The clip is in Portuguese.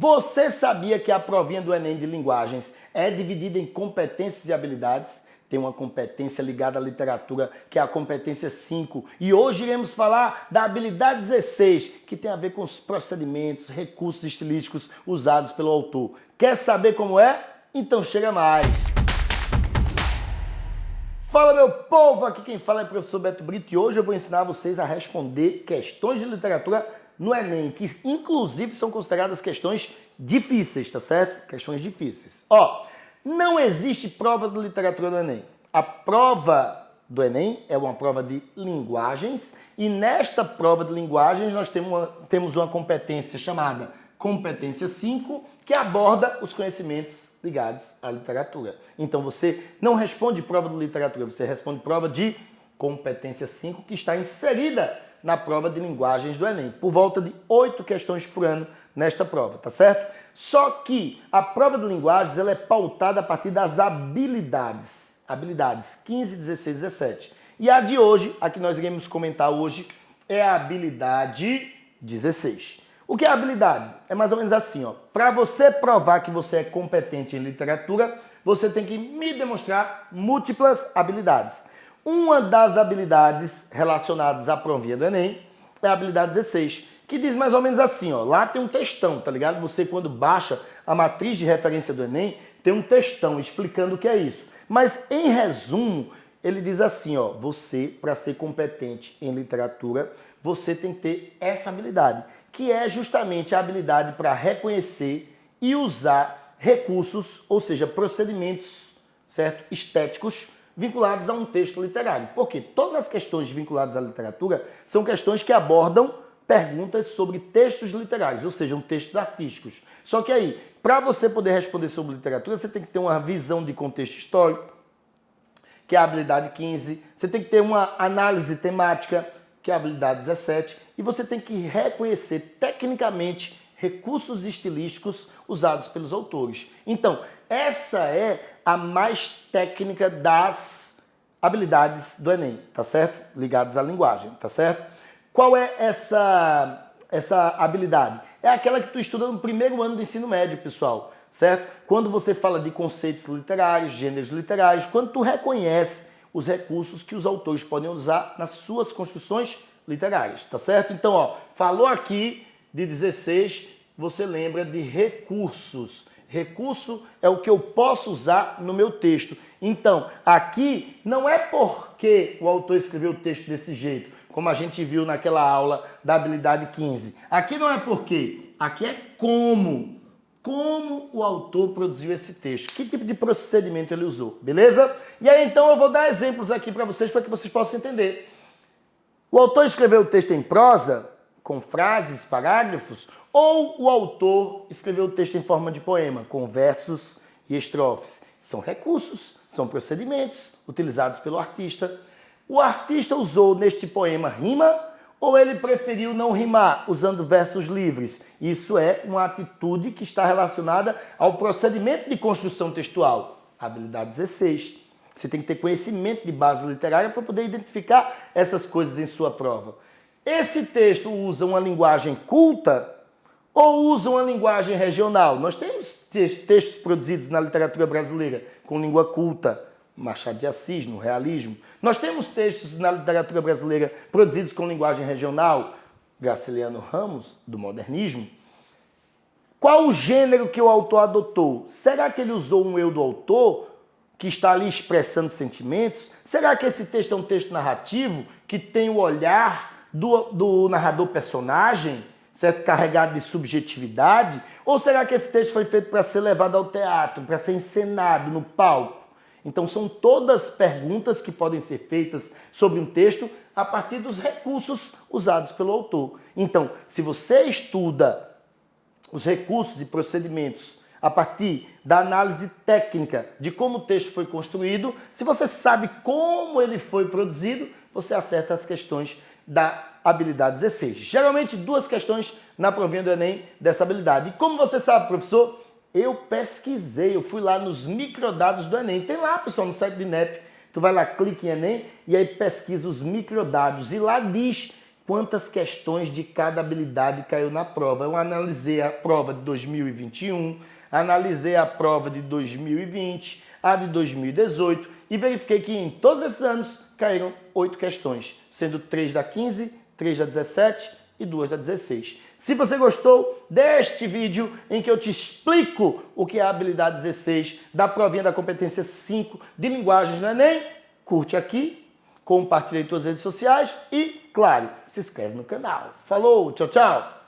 Você sabia que a provinha do Enem de linguagens é dividida em competências e habilidades? Tem uma competência ligada à literatura, que é a competência 5. E hoje iremos falar da habilidade 16, que tem a ver com os procedimentos, recursos estilísticos usados pelo autor. Quer saber como é? Então chega mais! Fala, meu povo! Aqui quem fala é o professor Beto Brito e hoje eu vou ensinar vocês a responder questões de literatura no Enem, que inclusive são consideradas questões difíceis, tá certo? Questões difíceis. Ó, não existe prova de literatura do Enem. A prova do Enem é uma prova de linguagens e nesta prova de linguagens nós temos uma competência chamada competência 5, que aborda os conhecimentos ligados à literatura. Então você não responde prova de literatura, você responde prova de competência 5, que está inserida na prova de linguagens do Enem. Por volta de 8 questões por ano nesta prova, tá certo? Só que a prova de linguagens ela é pautada a partir das habilidades. Habilidades 15, 16, 17. E a de hoje, a que nós iremos comentar hoje, é a habilidade 16. O que é habilidade? É mais ou menos assim, ó. Para você provar que você é competente em literatura, você tem que me demonstrar múltiplas habilidades. Uma das habilidades relacionadas à provinha do Enem é a habilidade 16, que diz mais ou menos assim, ó. Lá tem um textão, tá ligado? Você, quando baixa a matriz de referência do Enem, tem um textão explicando o que é isso. Mas, em resumo, ele diz assim, ó. Você, para ser competente em literatura, você tem que ter essa habilidade, que é justamente a habilidade para reconhecer e usar recursos, ou seja, procedimentos, certo? Estéticos, vinculados a um texto literário. Porque todas as questões vinculadas à literatura são questões que abordam perguntas sobre textos literários, ou seja, textos artísticos. Só que aí, para você poder responder sobre literatura, você tem que ter uma visão de contexto histórico, que é a habilidade 15, você tem que ter uma análise temática, que é a habilidade 17, e você tem que reconhecer tecnicamente recursos estilísticos usados pelos autores. Então, essa é a mais técnica das habilidades do Enem, tá certo? Ligadas à linguagem, tá certo? Qual é essa habilidade? É aquela que tu estuda no primeiro ano do ensino médio, pessoal, certo? Quando você fala de conceitos literários, gêneros literários, quando tu reconhece os recursos que os autores podem usar nas suas construções literárias, tá certo? Então, ó, falou aqui de 16, você lembra de recursos. Recurso é o que eu posso usar no meu texto. Então, aqui não é porque o autor escreveu o texto desse jeito, como a gente viu naquela aula da habilidade 15. Aqui não é porque, aqui é como o autor produziu esse texto, que tipo de procedimento ele usou, beleza? E aí então eu vou dar exemplos aqui para vocês possam entender. O autor escreveu o texto em prosa, com frases, parágrafos, ou o autor escreveu o texto em forma de poema, com versos e estrofes. São recursos, são procedimentos utilizados pelo artista. O artista usou neste poema rima ou ele preferiu não rimar, usando versos livres? Isso é uma atitude que está relacionada ao procedimento de construção textual. Habilidade 16. Você tem que ter conhecimento de base literária para poder identificar essas coisas em sua prova. Esse texto usa uma linguagem culta ou usa uma linguagem regional? Nós temos textos produzidos na literatura brasileira com língua culta, Machado de Assis, no realismo. Nós temos textos na literatura brasileira produzidos com linguagem regional, Graciliano Ramos, do modernismo. Qual o gênero que o autor adotou? Será que ele usou um eu do autor, que está ali expressando sentimentos? Será que esse texto é um texto narrativo, que tem o olhar do narrador personagem, certo? Carregado de subjetividade? Ou será que esse texto foi feito para ser levado ao teatro, para ser encenado no palco? Então são todas perguntas que podem ser feitas sobre um texto a partir dos recursos usados pelo autor. Então, se você estuda os recursos e procedimentos a partir da análise técnica de como o texto foi construído, se você sabe como ele foi produzido, você acerta as questões da habilidade 16. Geralmente 2 questões na provinha do Enem dessa habilidade. E como você sabe, professor? Eu pesquisei, eu fui lá nos microdados do Enem. Tem lá, pessoal, no site do INEP. Tu vai lá, clica em Enem e aí pesquisa os microdados. E lá diz quantas questões de cada habilidade caiu na prova. Eu analisei a prova de 2021, analisei a prova de 2020, a de 2018 e verifiquei que em todos esses anos caíram 8 questões, sendo 3 da 15, 3 da 17 e 2 da 16. Se você gostou deste vídeo em que eu te explico o que é a habilidade 16 da provinha da competência 5 de linguagens no Enem, curte aqui, compartilhe em todas as redes sociais e, claro, se inscreve no canal. Falou, tchau, tchau!